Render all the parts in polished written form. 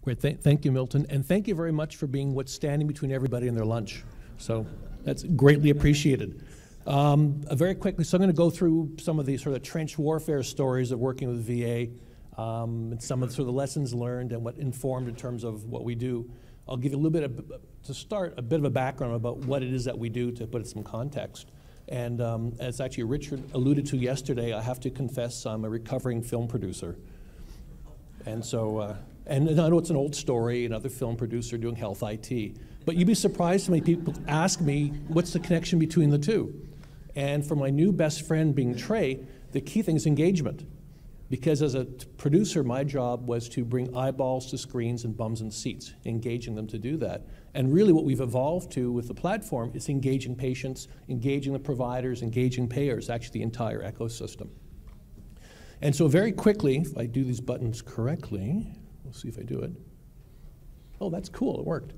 Great, thank you, Milton, and thank you very much for being what's standing between everybody and their lunch. So that's greatly appreciated. Very quickly, so I'm going to go through some of the sort of trench warfare stories of working with VA, and some of the sort of lessons learned and what informed in terms of what we do. I'll give you a little bit of, to start, a bit of a background about what it is that we do to put it in some context. And as actually Richard alluded to yesterday, I have to confess I'm a recovering film producer. And so, and I know it's an old story, another film producer doing health IT, but you'd be surprised how many people ask me, what's the connection between the two? And for my new best friend being Trey, the key thing is engagement. Because as a producer, my job was to bring eyeballs to screens and bums in seats, engaging them to do that. And really what we've evolved to with the platform is engaging patients, engaging the providers, engaging payers, actually the entire ecosystem. And so very quickly, if I do these buttons correctly, we'll see if I do it. Oh, that's cool, it worked.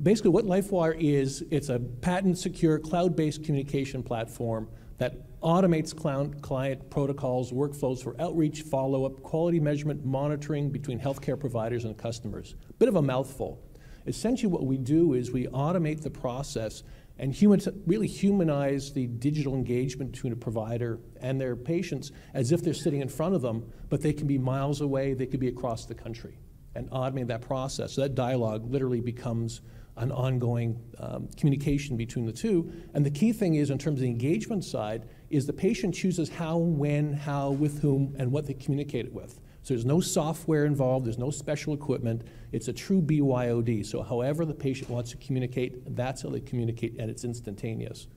Basically what LifeWIRE is, it's a patent-secure, cloud-based communication platform that automates client protocols, workflows for outreach, follow-up, quality measurement, monitoring between healthcare providers and customers. Bit of a mouthful. Essentially what we do is we automate the process and really humanize the digital engagement between a provider and their patients as if they're sitting in front of them, but they can be miles away, they could be across the country, and automate that process. So that dialogue literally becomes an ongoing communication between the two. And the key thing is, in terms of the engagement side, is the patient chooses how, when, how, with whom, and what they communicate it with. So there's no software involved, there's no special equipment, it's a true BYOD. So however the patient wants to communicate, that's how they communicate, and it's instantaneous.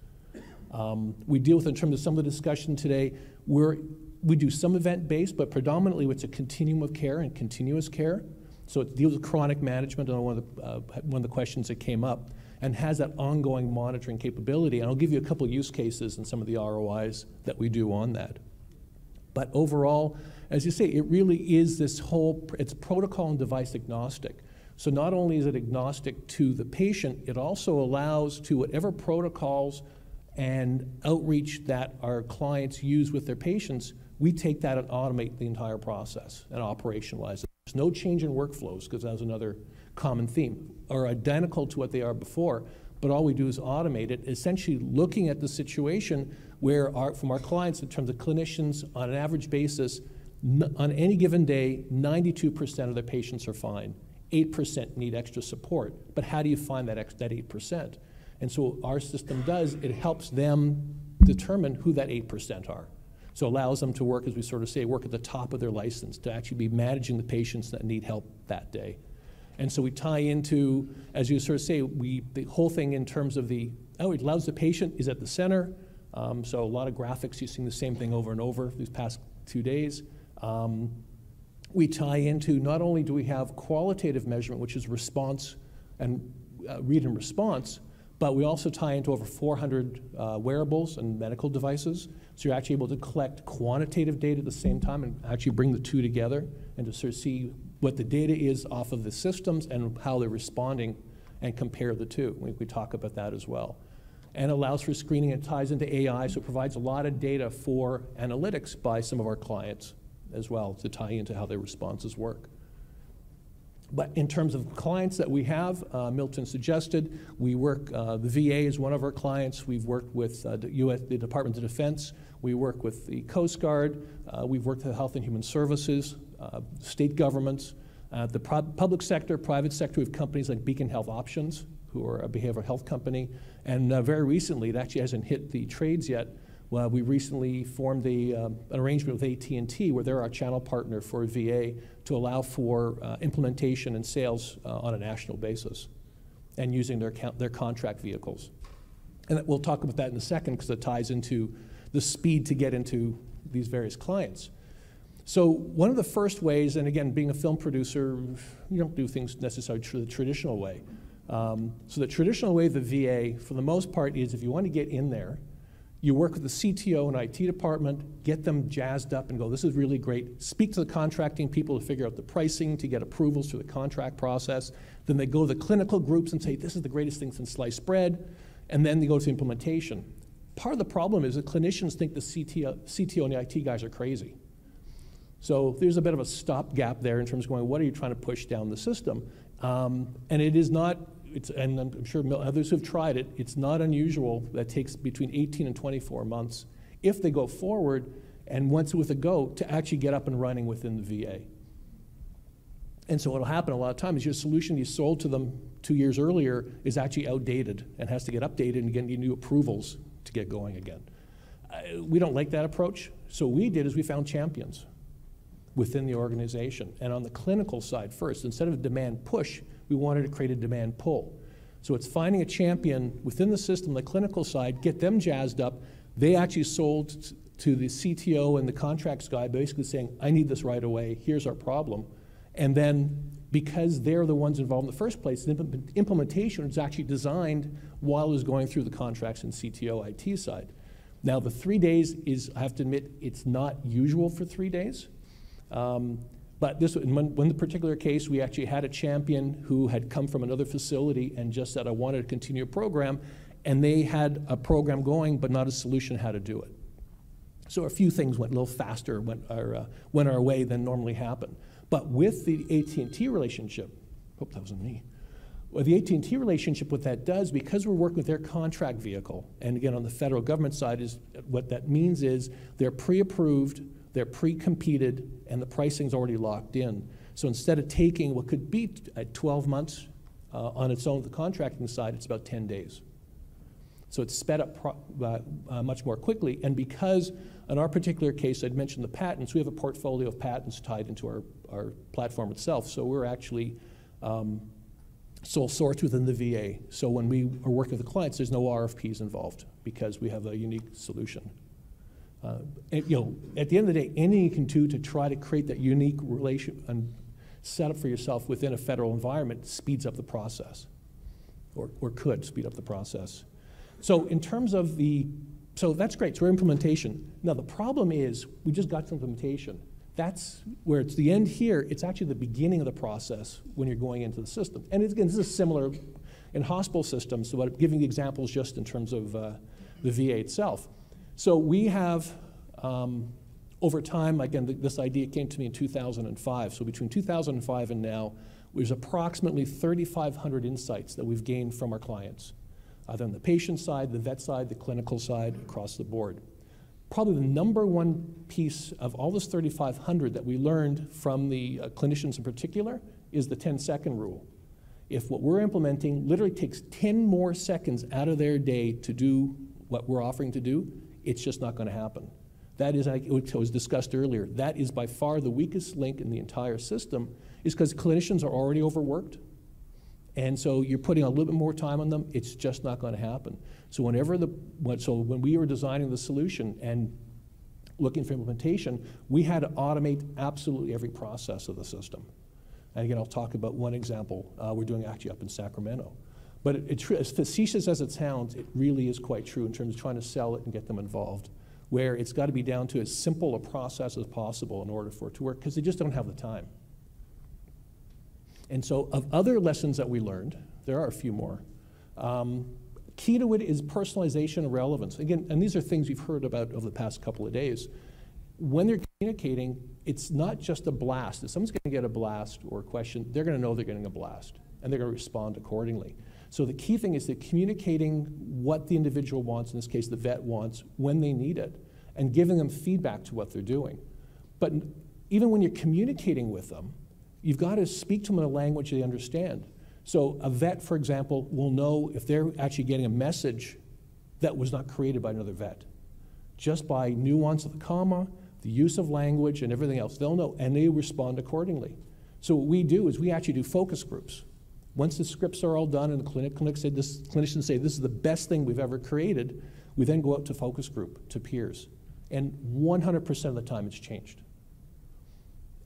We deal with, in terms of some of the discussion today, we do some event-based, but predominantly it's a continuum of care and continuous care. So it deals with chronic management on one of the questions that came up, and has that ongoing monitoring capability. And I'll give you a couple of use cases and some of the ROIs that we do on that. But overall, as you say, it really is this whole, it's protocol and device agnostic. So not only is it agnostic to the patient, it also allows to whatever protocols and outreach that our clients use with their patients, we take that and automate the entire process and operationalize it. There's no change in workflows, because that was another common theme, are identical to what they are before, but all we do is automate it, essentially looking at the situation where from our clients, in terms of clinicians, on an average basis, on any given day, 92% of their patients are fine. 8% need extra support, but how do you find that 8%? And so what our system does, it helps them determine who that 8% are. So it allows them to work, as we sort of say, work at the top of their license, to actually be managing the patients that need help that day. And so we tie into, as you sort of say, the whole thing in terms of it allows the patient is at the center. So a lot of graphics, you've seen the same thing over and over these past 2 days. We tie into, not only do we have qualitative measurement, which is response and read and response, but we also tie into over 400 wearables and medical devices. So you're actually able to collect quantitative data at the same time and actually bring the two together and to sort of see what the data is off of the systems and how they're responding and compare the two. We talk about that as well. And allows for screening. It ties into AI, so it provides a lot of data for analytics by some of our clients as well to tie into how their responses work. But in terms of clients that we have, Milton suggested, we work, the VA is one of our clients. We've worked with the Department of Defense. We work with the Coast Guard. We've worked with Health and Human Services, state governments, the public sector, private sector. We have companies like Beacon Health Options, who are a behavioral health company. And very recently, it actually hasn't hit the trades yet, we recently formed an arrangement with AT&T where they're our channel partner for VA to allow for implementation and sales on a national basis and using their contract vehicles. And we'll talk about that in a second because it ties into the speed to get into these various clients. So one of the first ways, and again, being a film producer, you don't do things necessarily the traditional way. So the traditional way of the VA, for the most part, is if you want to get in there, you work with the CTO and IT department, get them jazzed up and go, this is really great. Speak to the contracting people to figure out the pricing, to get approvals through the contract process. Then they go to the clinical groups and say, this is the greatest thing since sliced bread. And then they go to implementation. Part of the problem is that clinicians think the CTO and the IT guys are crazy. So there's a bit of a stopgap there in terms of going, what are you trying to push down the system? And it is not, and I'm sure others who've tried it, it's not unusual that it takes between 18 and 24 months, if they go forward, and once with a go, to actually get up and running within the VA. And so what'll happen a lot of times is your solution you sold to them 2 years earlier is actually outdated and has to get updated and get new approvals to get going again. We don't like that approach. So what we did is we found champions within the organization. And on the clinical side first, instead of a demand push, we wanted to create a demand pull. So it's finding a champion within the system, the clinical side, get them jazzed up. They actually sold to the CTO and the contracts guy, basically saying, I need this right away, here's our problem. And then because they're the ones involved in the first place, the implementation was actually designed while it was going through the contracts and CTO IT side. Now the 3 days is, I have to admit, it's not usual for 3 days. But this, in one particular case, we actually had a champion who had come from another facility and just said, I wanted to continue a program, and they had a program going, but not a solution how to do it. So a few things went a little faster, went our way than normally happened. But with the AT&T relationship, hope that wasn't me. Well, the AT&T relationship, what that does, because we're working with their contract vehicle, and again on the federal government side, is what that means is they're pre-approved, they're pre-competed, and the pricing's already locked in. So instead of taking what could be 12 months on its own, the contracting side, it's about 10 days. So it's sped up much more quickly. And because in our particular case, I'd mentioned the patents, we have a portfolio of patents tied into our platform itself. So we're actually sole source within the VA. So when we are working with the clients, there's no RFPs involved because we have a unique solution. And, you know, at the end of the day, anything you can do to try to create that unique relation and set up for yourself within a federal environment speeds up the process, or could speed up the process. So in terms of so that's great, so we're implementation. Now the problem is, we just got to implementation. That's where it's the end here, it's actually the beginning of the process when you're going into the system. And again, this is similar in hospital systems, so I'm giving examples just in terms of the VA itself. So we have, over time, again, this idea came to me in 2005. So between 2005 and now, there's approximately 3,500 insights that we've gained from our clients, either on the patient side, the vet side, the clinical side, across the board. Probably the number one piece of all this 3,500 that we learned from the clinicians in particular is the 10-second rule. If what we're implementing literally takes 10 more seconds out of their day to do what we're offering to do, it's just not going to happen. That is, which was discussed earlier, that is by far the weakest link in the entire system, is because clinicians are already overworked. And so you're putting a little bit more time on them, it's just not going to happen. So when we were designing the solution and looking for implementation, we had to automate absolutely every process of the system. And again, I'll talk about one example we're doing actually up in Sacramento. But as facetious as it sounds, it really is quite true in terms of trying to sell it and get them involved, where it's got to be down to as simple a process as possible in order for it to work, because they just don't have the time. And so of other lessons that we learned, there are a few more. Key to it is personalization and relevance. Again, and these are things we've heard about over the past couple of days. When they're communicating, it's not just a blast. If someone's going to get a blast or a question, they're going to know they're getting a blast, and they're going to respond accordingly. So the key thing is that communicating what the individual wants, in this case the vet wants, when they need it, and giving them feedback to what they're doing. But even when you're communicating with them, you've got to speak to them in a language they understand. So a vet, for example, will know if they're actually getting a message that was not created by another vet. Just by nuance of the comma, the use of language, and everything else, they'll know, and they respond accordingly. So what we do is we actually do focus groups. Once the scripts are all done and the clinicians say this is the best thing we've ever created, we then go out to focus group, to peers. And 100% of the time it's changed.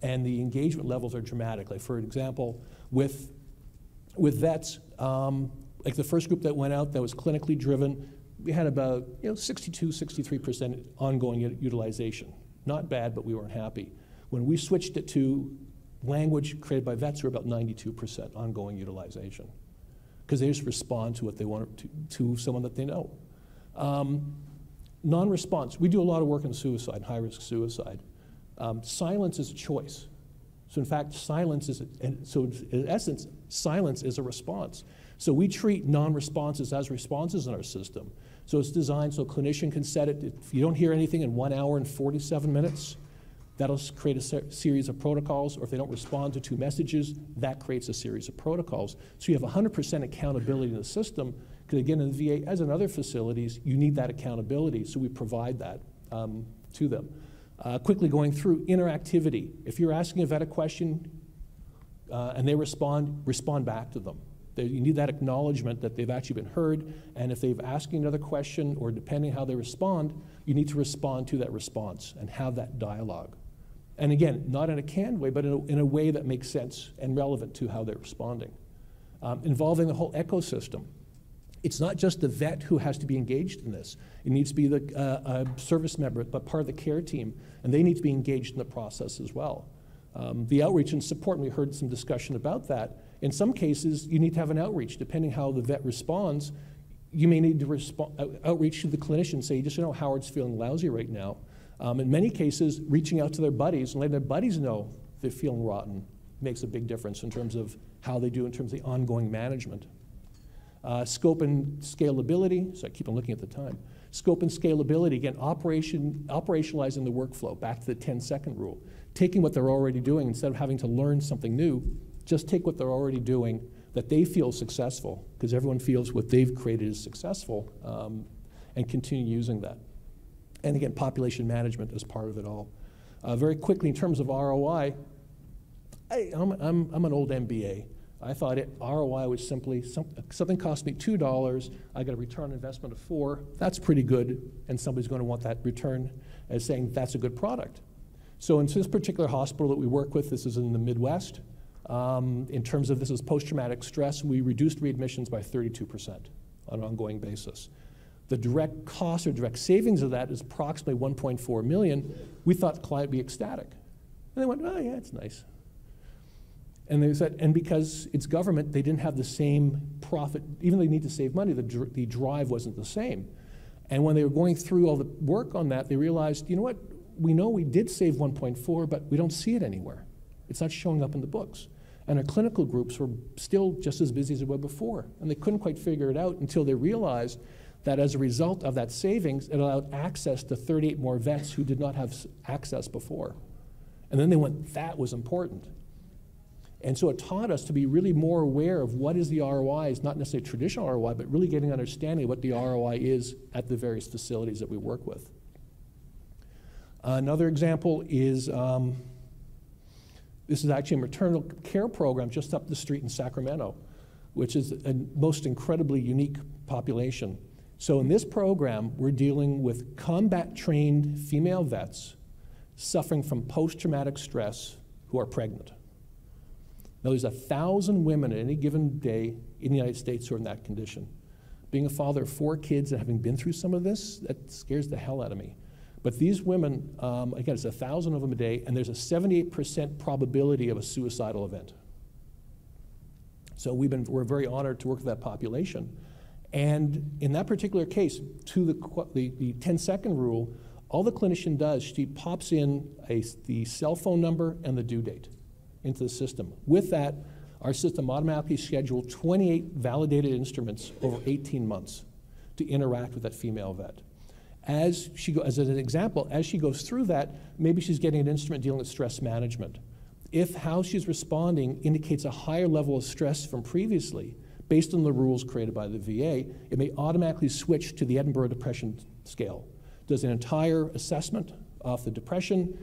And the engagement levels are dramatic. Like for example, with vets, like the first group that went out that was clinically driven, we had about 62, 63% ongoing utilization. Not bad, but we weren't happy. When we switched it to language created by vets, we're about 92% ongoing utilization, because they just respond to what they want to someone that they know. Non-response, we do a lot of work in suicide, high-risk suicide. Silence is a choice. So in fact, silence is, and so in essence, silence is a response. So we treat non-responses as responses in our system. So it's designed so a clinician can set it, if you don't hear anything in 1 hour and 47 minutes, that'll create a series of protocols, or if they don't respond to 2 messages, that creates a series of protocols. So you have 100% accountability in the system, because again, in the VA, as in other facilities, you need that accountability, so we provide that to them. Quickly going through interactivity. If you're asking a vet a question and they respond back to them. You need that acknowledgement that they've actually been heard, and if they've asked you another question, or depending how they respond, you need to respond to that response and have that dialogue. And again, not in a canned way, but in a way that makes sense and relevant to how they're responding. Involving the whole ecosystem. It's not just the vet who has to be engaged in this. It needs to be the service member, but part of the care team, and they need to be engaged in the process as well. The outreach and support, and we heard some discussion about that. In some cases, you need to have an outreach. Depending how the vet responds, you may need to outreach to the clinician, say, just know Howard's feeling lousy right now. In many cases, reaching out to their buddies and letting their buddies know they're feeling rotten makes a big difference in terms of how they do in terms of the ongoing management. Scope and scalability, so I keep on looking at the time. Scope and scalability, again, operationalizing the workflow, back to the 10-second rule. Taking what they're already doing, instead of having to learn something new, just take what they're already doing that they feel successful, because everyone feels what they've created is successful, and continue using that. And again, population management is part of it all. Very quickly, in terms of ROI, I'm an old MBA. I thought ROI was simply something cost me $2, I got a return on investment of $4. That's pretty good, and somebody's going to want that return as saying that's a good product. So in this particular hospital that we work with, this is in the Midwest. In terms of this is post-traumatic stress, we reduced readmissions by 32% on an ongoing basis. The direct cost or direct savings of that is approximately $1.4 million. We thought the client would be ecstatic. And they went, oh yeah, it's nice. And they said, and because it's government, they didn't have the same profit. Even though they need to save money, the drive wasn't the same. And when they were going through all the work on that, they realized, you know what, we know we did save 1.4, but we don't see it anywhere. It's not showing up in the books. And our clinical groups were still just as busy as they were before. And they couldn't quite figure it out until they realized that as a result of that savings, it allowed access to 38 more vets who did not have access before. And then they went, that was important. And so it taught us to be really more aware of what is the ROI, is not necessarily traditional ROI, but really getting an understanding of what the ROI is at the various facilities that we work with. Another example is, this is actually a maternal care program just up the street in Sacramento, which is a most incredibly unique population. So in this program, we're dealing with combat-trained female vets suffering from post-traumatic stress who are pregnant. Now, there's 1,000 women at any given day in the United States who are in that condition. Being a father of 4 kids and having been through some of this, that scares the hell out of me. But these women, again, it's 1,000 of them a day, and there's a 78% probability of a suicidal event. So we're very honored to work with that population. And in that particular case, to the 10-second rule, all the clinician does, she pops in the cell phone number and the due date into the system. With that, our system automatically scheduled 28 validated instruments over 18 months to interact with that female vet. As an example, as she goes through that, maybe she's getting an instrument dealing with stress management. If how she's responding indicates a higher level of stress from previously, based on the rules created by the VA, it may automatically switch to the Edinburgh Depression Scale. Does an entire assessment of the depression,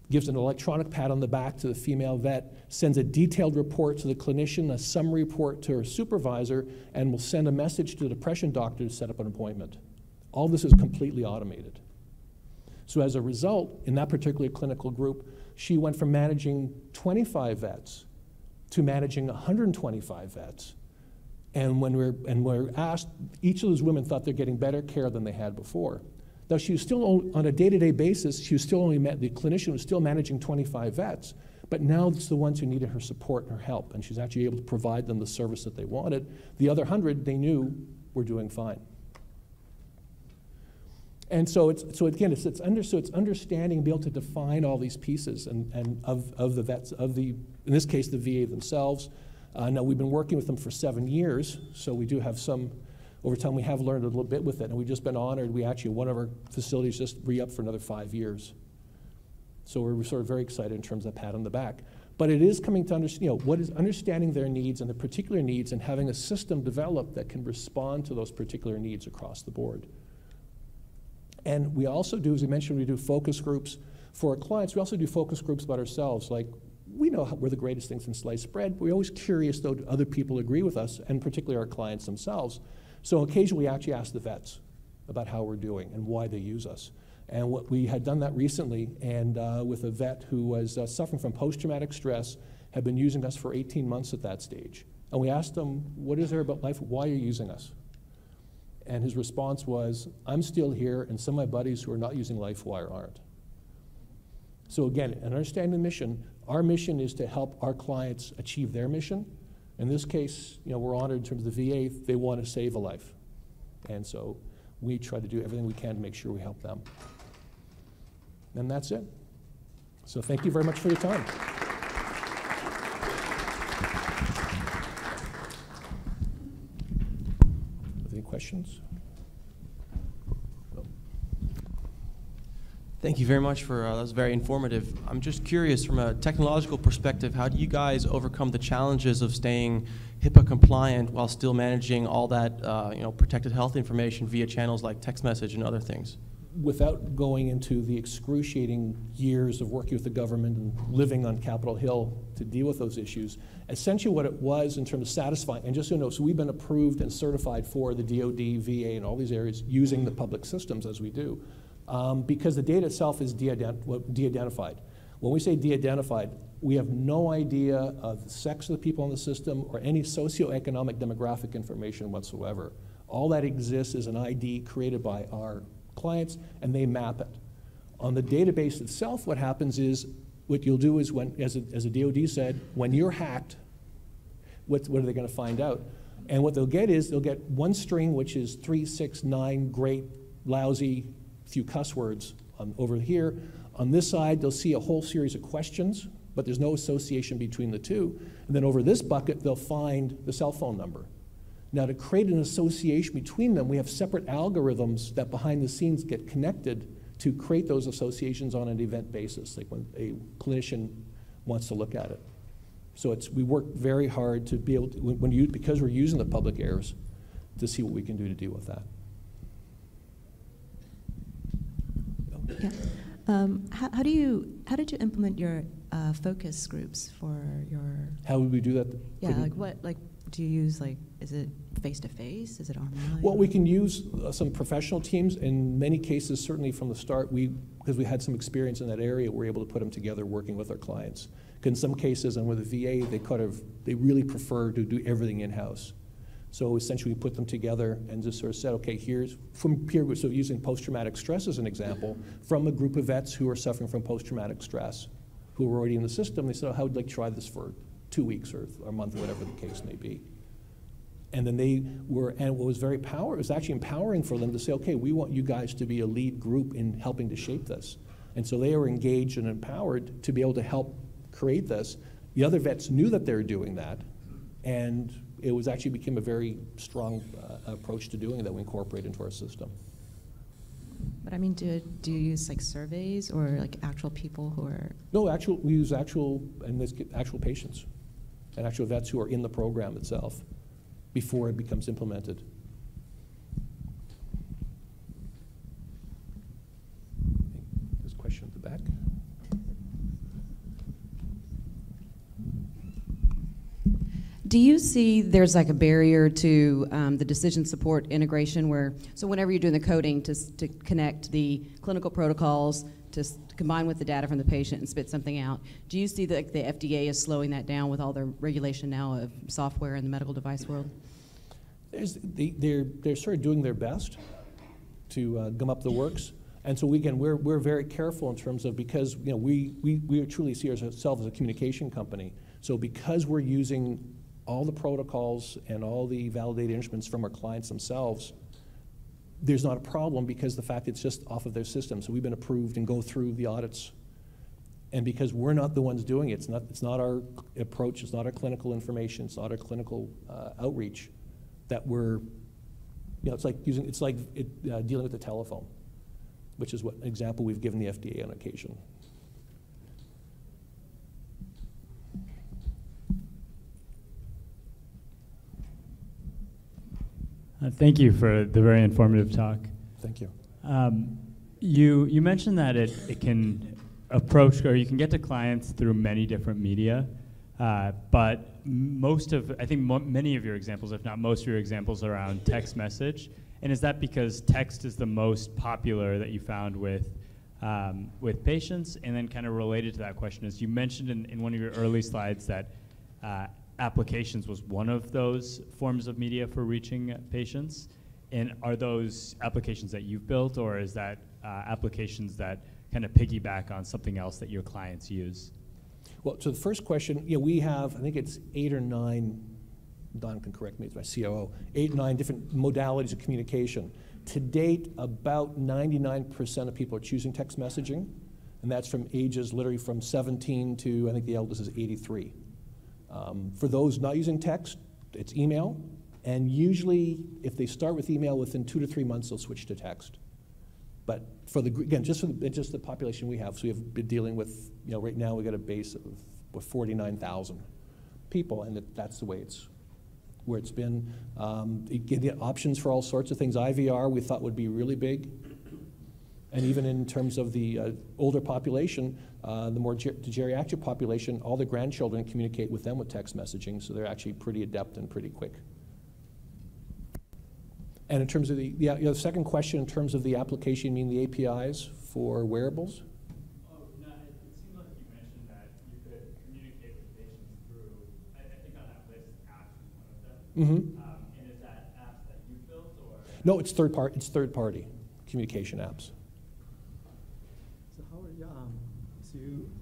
gives an electronic pat on the back to the female vet, sends a detailed report to the clinician, a summary report to her supervisor, and will send a message to the depression doctor to set up an appointment. All this is completely automated. So as a result, in that particular clinical group, she went from managing 25 vets to managing 125 vets. And when we're asked, each of those women thought they're getting better care than they had before. Now, she was still, on a day-to-day basis, the clinician was still managing 25 vets, but now it's the ones who needed her support and her help, and she's actually able to provide them the service that they wanted. The other 100, they knew, were doing fine. And so it's understanding, be able to define all these pieces and of the vets, in this case, the VA themselves. Now, we've been working with them for 7 years, so we do have some, over time we have learned a little bit with it, and we've just been honored. We actually, one of our facilities just re-upped for another 5 years. So we're sort of very excited in terms of pat on the back. But it is coming to understand, what is understanding their needs and the particular needs and having a system developed that can respond to those particular needs across the board. And we also do, as we mentioned, we do focus groups for our clients. We also do focus groups about ourselves. Like, we know we're the greatest things in sliced bread. We're always curious, though, do other people agree with us, and particularly our clients themselves. So occasionally we actually ask the vets about how we're doing and why they use us. And what we had done that recently, and with a vet who was suffering from post-traumatic stress, had been using us for 18 months at that stage. And we asked him, what is there about life? Why are you using us? And his response was, I'm still here, and some of my buddies who are not using LifeWIRE aren't. So again, in understanding the mission, our mission is to help our clients achieve their mission. In this case, we're honored in terms of the VA. They want to save a life. And so we try to do everything we can to make sure we help them. And that's it. So thank you very much for your time. Any questions? Thank you very much for that was very informative. I'm just curious, from a technological perspective, how do you guys overcome the challenges of staying HIPAA compliant while still managing all that protected health information via channels like text message and other things? Without going into the excruciating years of working with the government and living on Capitol Hill to deal with those issues, essentially what it was in terms of satisfying, and just so you know, so we've been approved and certified for the DoD, VA, and all these areas using the public systems as we do. Because the data itself is de-identified. When we say de-identified, we have no idea of the sex of the people in the system or any socioeconomic demographic information whatsoever. All that exists is an ID created by our clients, and they map it. On the database itself, what happens is, what you'll do is, when, as a DoD said, when you're hacked, what are they going to find out? And what they'll get is, they'll get one string, which is 3, 6, 9, great, lousy, few cuss words over here. On this side, they'll see a whole series of questions, but there's no association between the two. And then over this bucket, they'll find the cell phone number. Now, to create an association between them, we have separate algorithms that behind the scenes get connected to create those associations on an event basis, like when a clinician wants to look at it. So we work very hard to be able to, because we're using the public errors, to see what we can do to deal with that. Yeah. How did you implement your focus groups for your? How would we do that? Yeah, do you use, is it face-to-face? Is it online? Well, we can use some professional teams. In many cases, certainly from the start, because we had some experience in that area, we're able to put them together working with our clients. Because in some cases, and with the VA, they really prefer to do everything in-house. So essentially, we put them together and just sort of said, okay, here's from peer group, so using post-traumatic stress as an example, from a group of vets who are suffering from post-traumatic stress, who were already in the system. They said, oh, how would you like to try this for 2 weeks or a month, or whatever the case may be. And then and what was it was actually empowering for them to say, okay, we want you guys to be a lead group in helping to shape this. And so they were engaged and empowered to be able to help create this. The other vets knew that they were doing that, and it was actually became a very strong approach to doing that we incorporate into our system. But I mean, do you use surveys or actual people who are? No, we use actual patients and actual vets who are in the program itself before it becomes implemented. There's a question at the back. Do you see there's a barrier to the decision support integration so whenever you're doing the coding to connect the clinical protocols to combine with the data from the patient and spit something out, do you see that the FDA is slowing that down with all the regulation now of software in the medical device world? They're sort of doing their best to gum up the works. And so again, we're very careful in terms of, because we truly see ourselves as a communication company. So because we're using all the protocols and all the validated instruments from our clients themselves, there's not a problem because the fact it's just off of their system. So we've been approved and go through the audits. And because we're not the ones doing it, it's not our approach, it's not our clinical information, it's not our clinical outreach, that we're, it's like dealing with the telephone, which is what an example we've given the FDA on occasion. Thank you for the very informative talk. Thank you. You mentioned that it can approach, or you can get to clients through many different media, but many of your examples, if not most of your examples, are around text message. And is that because text is the most popular that you found with patients? And then kind of related to that question is, you mentioned in one of your early slides that applications was one of those forms of media for reaching patients. And are those applications that you've built, or is that applications that kind of piggyback on something else that your clients use? Well, to the first question, we have, I think it's 8 or 9, Don can correct me, it's my COO, 8 or 9 different modalities of communication. To date, about 99% of people are choosing text messaging, and that's from ages literally from 17 to, I think the eldest is 83. For those not using text, it's email, and usually if they start with email, within 2 to 3 months, they'll switch to text. But for just the population we have, so we have been dealing with, right now we got a base of 49,000 people, and that's the way where it's been. You get options for all sorts of things. IVR we thought would be really big, and even in terms of the older population, the more geriatric population, all the grandchildren communicate with them with text messaging, so they're actually pretty adept and pretty quick. And in terms of the second question, in terms of the application, you mean the APIs for wearables? Oh, no, it seemed like you mentioned that you could communicate with patients through, I think on that list, apps is one of them. Mm-hmm. And is that apps that you built, or? No, it's third-party communication apps. So how are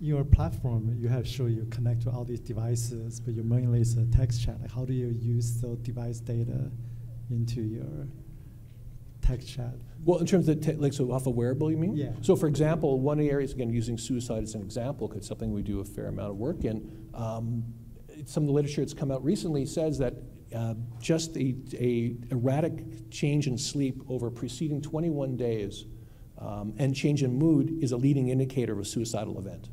your platform, you have shown you connect to all these devices, but your mainly is a text chat. Like, how do you use the device data into your text chat? Well, in terms of so off a wearable, you mean? Yeah. So for example, one of the areas, again, using suicide as an example, because it's something we do a fair amount of work in, some of the literature that's come out recently says that just a erratic change in sleep over preceding 21 days and change in mood is a leading indicator of a suicidal event.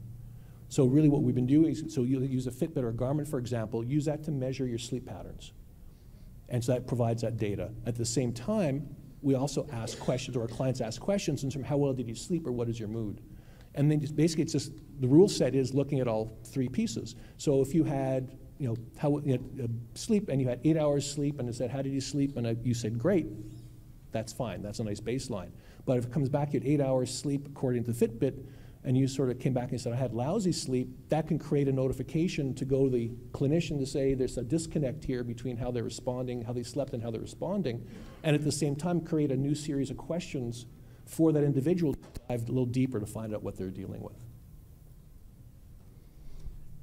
So really what we've been doing is, so you use a Fitbit or a Garmin, for example, use that to measure your sleep patterns. And so that provides that data. At the same time, we also ask questions, or our clients ask questions in terms of how well did you sleep or what is your mood? And then basically it's just, the rule set is looking at all 3 pieces. So if you had, sleep and you had 8 hours sleep and it said, how did you sleep? And you said, great, that's fine, that's a nice baseline. But if it comes back at 8 hours sleep according to Fitbit, and you sort of came back and said, I had lousy sleep, that can create a notification to go to the clinician to say there's a disconnect here between how they're responding, how they slept and how they're responding, and at the same time create a new series of questions for that individual to dive a little deeper to find out what they're dealing with.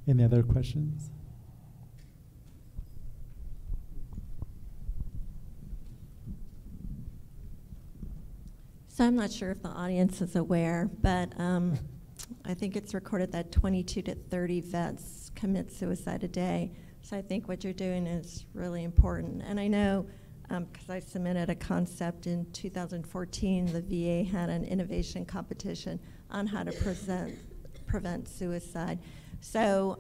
Any other questions? So I'm not sure if the audience is aware, but I think it's recorded that 22 to 30 vets commit suicide a day. So I think what you're doing is really important. And I know, because I submitted a concept in 2014, the VA had an innovation competition on how to prevent suicide. So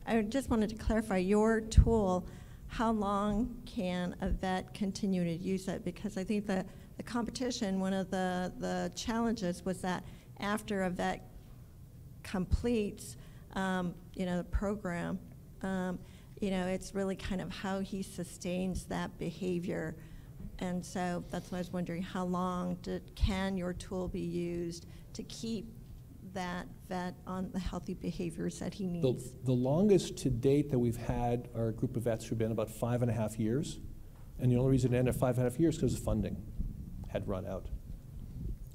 I just wanted to clarify your tool. How long can a vet continue to use it? Because I think that the competition, one of the challenges was that after a vet completes, the program, it's really kind of how he sustains that behavior. And so that's why I was wondering, how long can your tool be used to keep that vet on the healthy behaviors that he needs? The longest to date that we've had are a group of vets who've been about 5.5 years. And the only reason it ended at 5.5 years is because of funding had run out.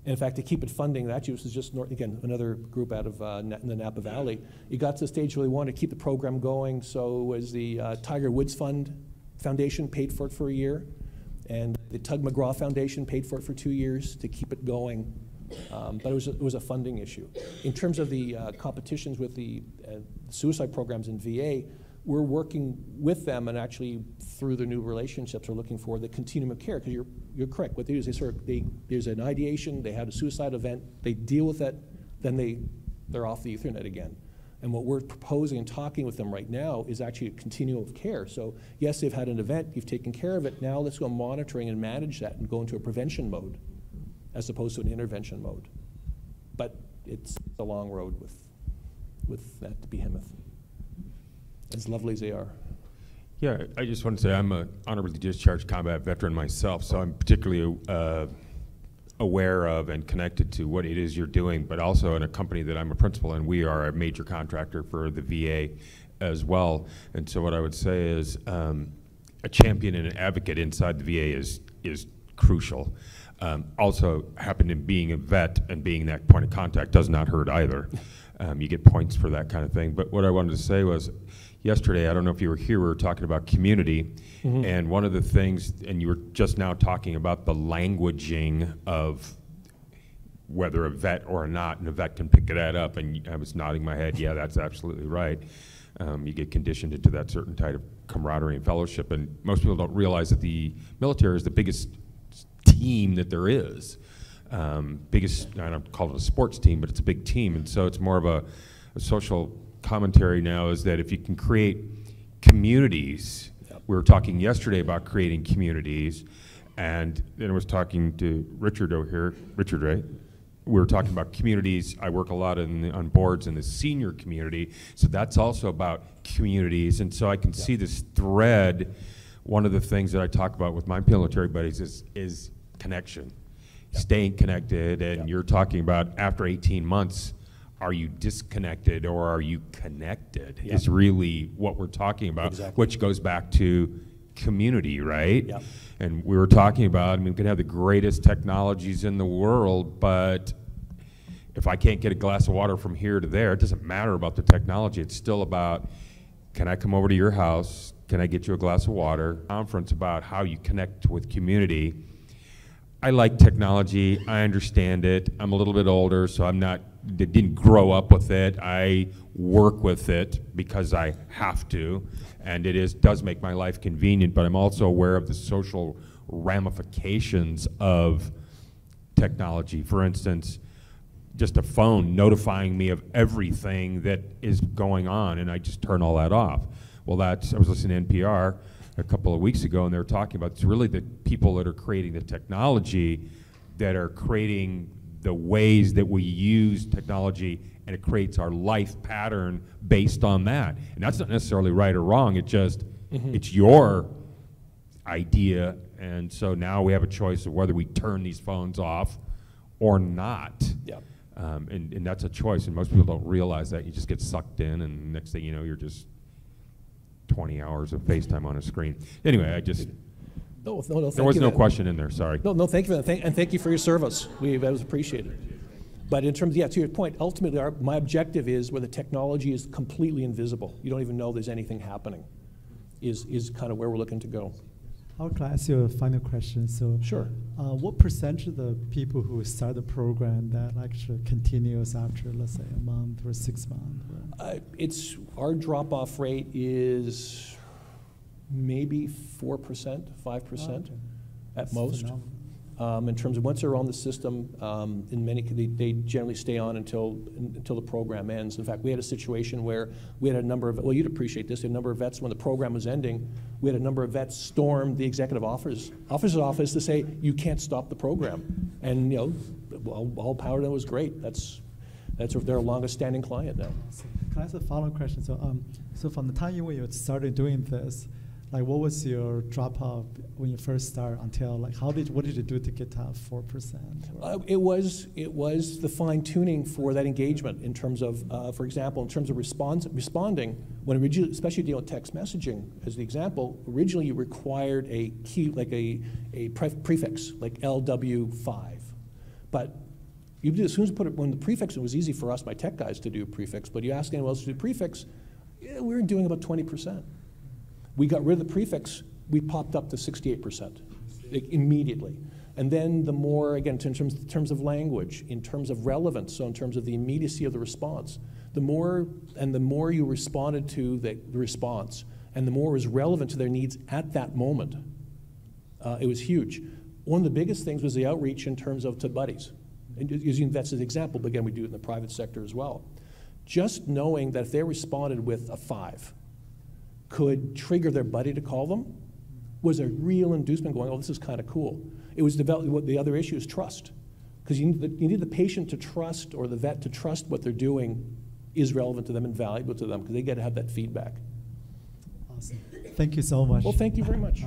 And in fact, to keep it funding, that was just, again, another group out of in the Napa Valley. It got to the stage where they wanted to keep the program going, so it was the Tiger Woods Foundation paid for it for a year. And The Tug McGraw Foundation paid for it for 2 years to keep it going, but it was a funding issue. In terms of the competitions with the suicide programs in VA, we're working with them, and actually through the new relationships are looking for the continuum of care, because you're correct. What they do is there's an ideation, they have a suicide event, they deal with it, then they're off the Ethernet again. And what we're proposing and talking with them right now is actually a continuum of care. So yes, they've had an event, you've taken care of it, now let's go monitoring and manage that and go into a prevention mode as opposed to an intervention mode. But it's a long road with that behemoth, as lovely as they are. Yeah, I just want to say I'm an honorably discharged combat veteran myself, so I'm particularly aware of and connected to what it is you're doing, but also in a company that I'm a principal in, we are a major contractor for the VA as well. And so what I would say is a champion and an advocate inside the VA is crucial. Also, happened in being a vet and being that point of contact does not hurt either. You get points for that kind of thing. But what I wanted to say was, yesterday, I don't know if you were here, we were talking about community, and one of the things, and you were just now talking about the languaging of whether a vet or not, and a vet can pick that up, and I was nodding my head, yeah, that's absolutely right. You get conditioned into that certain type of camaraderie and fellowship, and most people don't realize that the military is the biggest team that there is. Biggest, I don't call it a sports team, but it's a big team, and so it's more of a social commentary now is that if you can create communities, we were talking yesterday about creating communities, and then I was talking to Richard over here, Richard, right? We were talking about communities. I work a lot on boards in the senior community, so that's also about communities, and so I can see this thread. One of the things that I talk about with my military buddies is connection, staying connected, and you're talking about after 18 months, are you disconnected or are you connected is really what we're talking about, which goes back to community, right? And we were talking about, I mean, we can have the greatest technologies in the world, but if I can't get a glass of water from here to there, it doesn't matter about the technology. It's still about, can I come over to your house? Can I get you a glass of water? Conference about how you connect with community. I like technology, I understand it. I'm a little bit older, so didn't grow up with it. I work with it because I have to, and it does make my life convenient, but I'm also aware of the social ramifications of technology. For instance, just a phone notifying me of everything that is going on, and I just turn all that off. Well, I was listening to NPR a couple of weeks ago, and they were talking about it's really the people that are creating the technology that are creating the ways that we use technology, and it creates our life pattern based on that. And that's not necessarily right or wrong, it just, it's your idea, and so now we have a choice of whether we turn these phones off or not. And that's a choice, and most people don't realize that. You just get sucked in, and next thing you know, you're just 20 hours of FaceTime on a screen. Anyway, I just... No, there was no question in there, sorry. No, thank you for that, and thank you for your service. That was appreciated. But in terms, to your point, ultimately my objective is where the technology is completely invisible. You don't even know there's anything happening, is kind of where we're looking to go. I'll ask you a final question. So, sure. What percentage of the people who start the program that actually continues after, let's say, a month or 6 months? Our drop-off rate is maybe 4%, 5% at most. In terms of once they're on the system, in many they generally stay on until the program ends. In fact, we had a situation where we had a number of, well, you'd appreciate this, a number of vets, when the program was ending, we had a number of vets storm the executive officer's office to say, you can't stop the program. And all power to them was great. That's their longest standing client now. Can I ask a follow-up question? So from the time when you started doing this, like, what was your drop-off when you first started until, like, what did you do to get to 4%? It was the fine-tuning for that engagement in terms of, for example, in terms of responding, when originally, especially dealing with text messaging, as the example, originally you required a key, like a prefix, like LW5. But you did, as soon as you put it, when the prefix, it was easy for us, my tech guys, to do a prefix, but you ask anyone else to do prefix, we were doing about 20%. We got rid of the prefix, we popped up to 68%. immediately. And then the more, again, in terms of language, in terms of relevance, so in terms of the immediacy of the response, the more you responded to the response, and the more it was relevant to their needs at that moment, it was huge. One of the biggest things was the outreach in terms of to buddies. And using vets as an example, but again, we do it in the private sector as well. Just knowing that if they responded with a 5, could trigger their buddy to call them, was a real inducement going, oh, this is kind of cool. It was developed, the other issue is trust. Because you need the patient to trust, or the vet to trust what they're doing is relevant to them and valuable to them, because they get to have that feedback. Awesome. Thank you so much. Well, thank you very much.